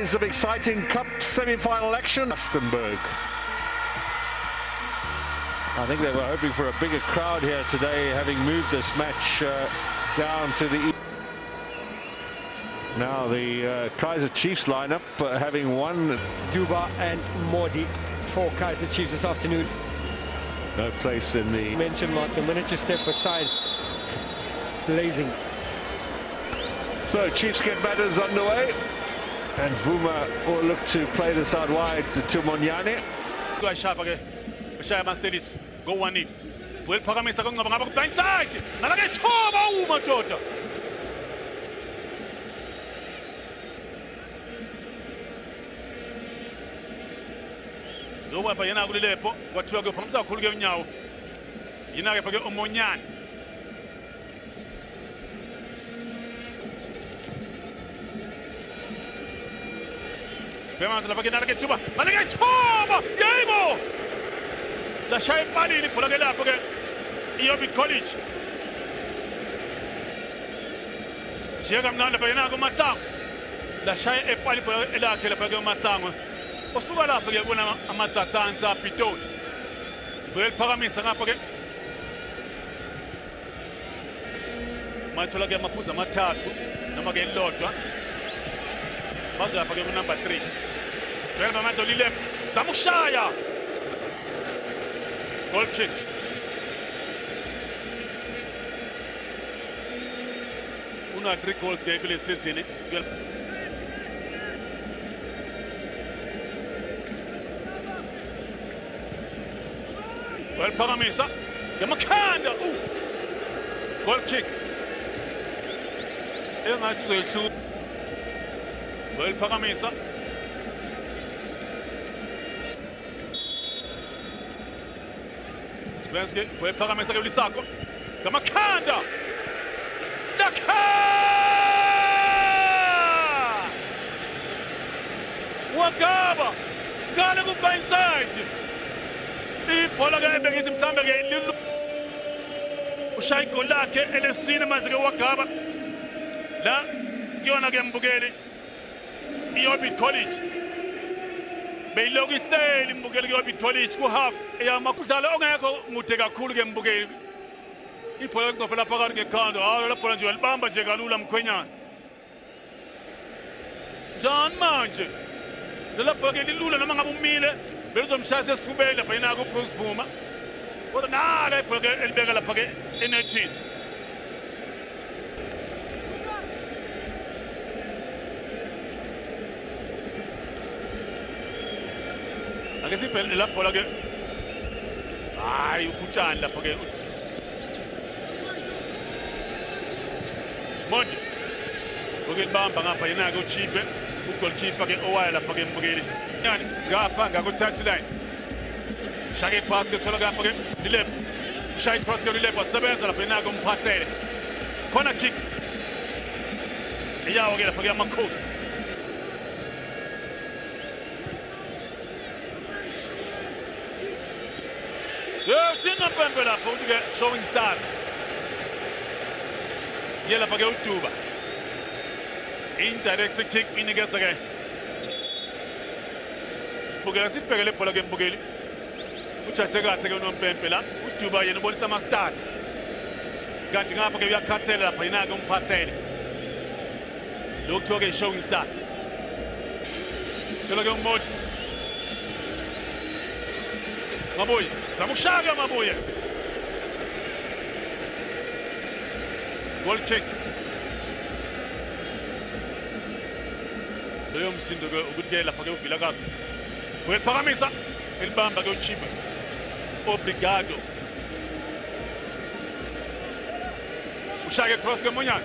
days of exciting cup semi-final action. Rustenburg. I think they were hoping for a bigger crowd here today, having moved this match down to the east. Now the Kaiser Chiefs lineup having won. Duba and Modi for Kaiser Chiefs this afternoon. No place in the... Mention like the minute you step aside. Blazing. So Chiefs get batters underway. And Vuma will look to play this out wide to Monyane. Go one in. Well, Paramesa going up blind side. Nalage Toba Uma Tota. Go up by Yana Gulepo. What to go from South Kulga now? Yinaga Omonyan. Pemans la Pagana Tuba. Nalage Toba. Yamo. La Shai Pali ni Pulagela Poga Iobi College. Siagam Nana Payanago Matam. La Shai e Pali Pula Kelapago Matam. Osubala Pagabuna Amatanza Piton. Well Paramis and Apoga Matulaga Mapuza Matatu, Namagan Lota. Maza Pagam number 3. Vermato Lilep, Samushaya. Goal kick. Una 3 goals gave the season. Well, Paramesa. The Makanda. Goal kick. Well, Paramesa. Svenske på Paramesa blir Sako. Makanda. Daka! Wagaba. Gana go by inside. Polaga begins him again. Ushaiko lake ele cinema zike Wagaba. La yona gembugeli. Iobi College. Beyiloku iseli imbukeli Iobi College ku half eyamakuzala ongekho mude kakhulu ke mbukeli. Iphola ngofela phakathi ngekhando hayi lapho nje walibamba nje kalula mkhwenyana. John manje. Lapho ke lilula noma ngabe umile belizomshaya esifubeni lapha yena ku Bruce Vuma. Kodwa nala iphola ke elibeka lapha ke enethini. Akesiphelele lapho la ke hayi ukutshani lapho ke Modi ukubamba ngapha yena ke uchipe ugoalkeeper ke owaya lapho ke mbukeli yani ngapha ngaku touchline shake pass ke thola ngapha ke Dilep shake pass ke Dilep wasebenza lapho yena ke umphathele corner kick eyawo ke lapho ke amakhosi Tina Pembela for to get showing starts. Yella Pagel Tuba. Indirect free kick in against again. Pugasi Pegale Polagam Bugeli. Uchaga Tagon on Pempela. Tuba and Bolsama starts. Ganting up a Catella, Pinagum Patel. Look to get showing starts. Chilagam Mod. Maboy. Samushaga Maboya. Goal kick. Leon Sindogo, good game, La Pago Vilagas. Well, Paramesa, El Bamba go cheaper. Obrigado. Ushaga cross Gamonyan.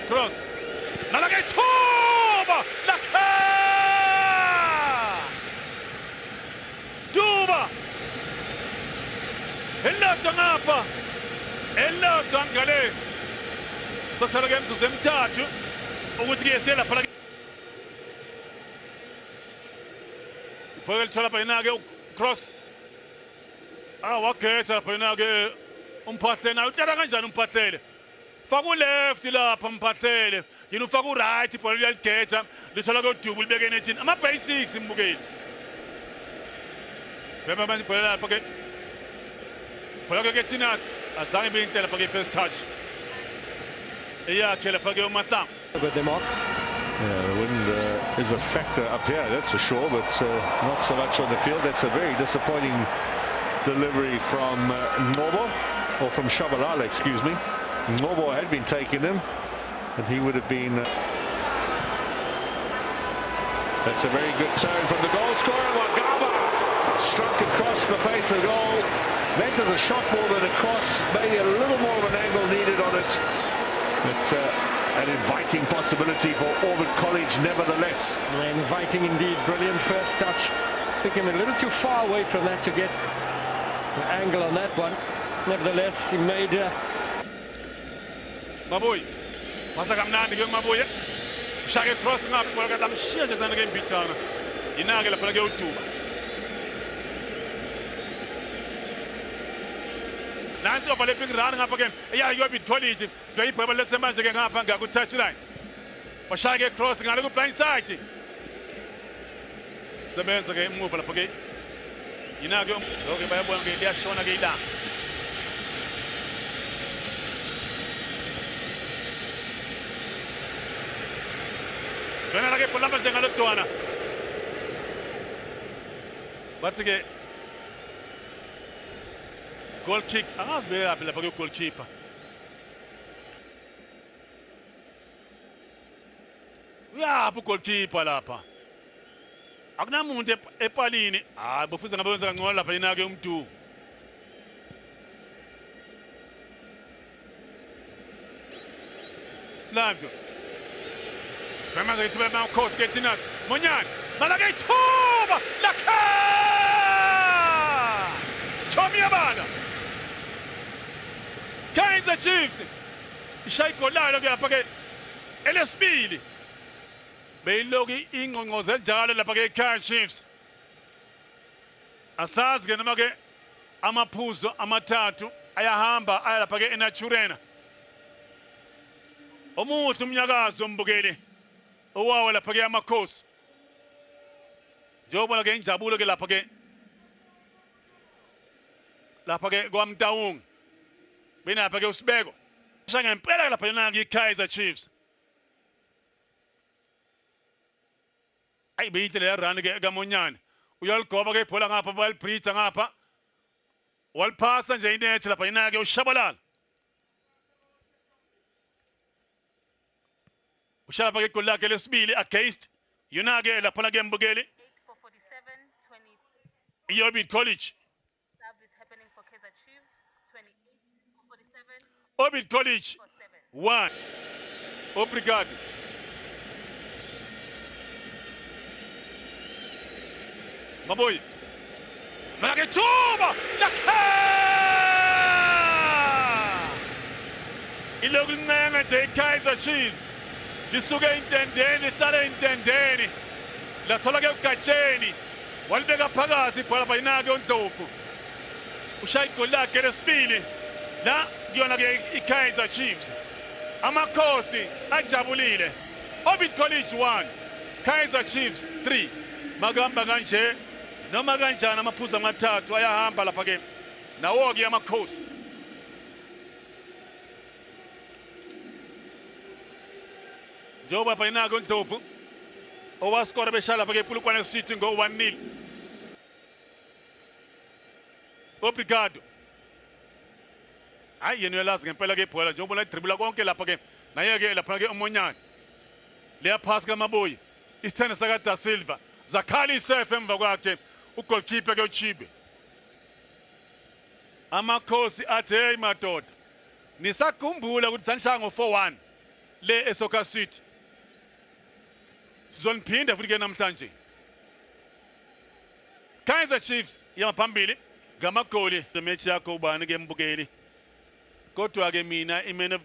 Cross. Nalagay Toba! Duba! Ella Tangapa! Ella Tangale! Sasaragam to Zemtatu, or would get Sela Pala. Pearl Chalapainago cross. Ah, okay, Chalapainago, Pastel, now Taragan, Pastel. faka left lapha mphahlele yena ufaka right ibhola liyaligetha lithola kodubu libeke nethini ama basics imbukeli bema manje ibhola lapha ke bola ke Tinat azange benhle lapha ke first touch eyakhe lapha ke uMahlangu With the mark. Yeah, the wind is a factor up here, that's for sure, but not so much on the field. That's a very disappointing delivery from Ngobo, or from Shabalala, excuse me. Ngobo had been taking him, and he would have been... That's a very good turn from the goal scorer. Wagaba struck across the face of goal. Meant as a shot more than a cross. Maybe a little more of an angle needed on it. But an inviting possibility for Orbit College, nevertheless. Inviting indeed. Brilliant first touch. Took him a little too far away from that to get the angle on that one. Nevertheless, he made... Maboy, pasa kamnandi ke Maboy. Shake cross ngapha bola ka tamshiya nje ke mbithana. Inake lapha ke uduba. Nansi overlapping run ngapha ke. Eyayobi College. Sibeke ibhola lethe manje ke ngapha ngaku touchline. Bashake cross ngale ku blind side. Sebenza ke move lapha ke. Inake lokho bayabona ke liyashona ke ilanga. Bena lagi bola manje ngalo twana. Bathi ke goal kick angazibe lapha lapha ke goalkeeper. Uyaphi goalkeeper lapha? Akunamuntu epalini. Hayi bofuza ngabe wenza kangcono lapha yena ke umdu. Flavio. Manje ke tube ma coach ke Tinat. Monyane. Malake thuba. Lakha! Chomi yabana. Kaizer Chiefs. Ishayiko lalo ke lapha ke elesibili. Beyiloki ingqongqoze njalo lapha ke Kaizer Chiefs. Asazi ke noma ke amaphuzo amathathu ayahamba aya lapha ke eNaturena. Omuhle umnyakazo umbukeli. Owawa lapha ke amakhosi. Njengoba ke injabulo ke lapha ke. Lapha ke kwaMtawung. Benapha ke uSibeko. Shanga ngempela lapha yena ke Kaizer Chiefs. Ay beyihle le run ke kaMonyane. Uyaligoba ke ibhola ngapha bayalibreatha ngapha. Waliphasa nje inethi lapha yena ke uShabalala. Ushala ke igoli lakhe lesibili against yona ke lapha ke mbukeli 8 for 47 20 Orbit College. Sub is happening for Kaizer Chiefs 28 for 47 Orbit College for 7 1. Obrigado. Maboy. Malake tuba. Lakha! Ilokuncenga nje Kaizer Chiefs. Lisuke intendeni sale intendeni lathola ke ugatsheni walibeka phakathi ibhola bayina ke uNdlovu ushaya igoli lakhe lesibili la kuyona ke iKaizer Chiefs amakhosi ajabulile Orbit College 1 Kaizer Chiefs 3 magamba kanje noma kanjani amaphuzu amathathu ayahamba lapha ke nawo ke amakhosi Njoba bayina ke uNdlovu owaskora beshala lapha ke Polokwane City ngo 1-0 Obrigado Hayi yena uyalazi ngempela ke ibhola njengoba la dribula konke lapha ke naye ke lapha ke uMonyane leya pass kaMaboyi isithanda saka Da Silva Zakhali safe emva kwakhe ugoalkeeper ke uChibe amakhosi athi hey madoda nisakhumbula ukuthi sanishaya ngo 4-1 le eSoccer City sizoniphinda futhi ke namhlanje Kaizer Chiefs yamaphambili ngamagoli le match yakho ubani ke mbukeli kodwa ke mina iman of the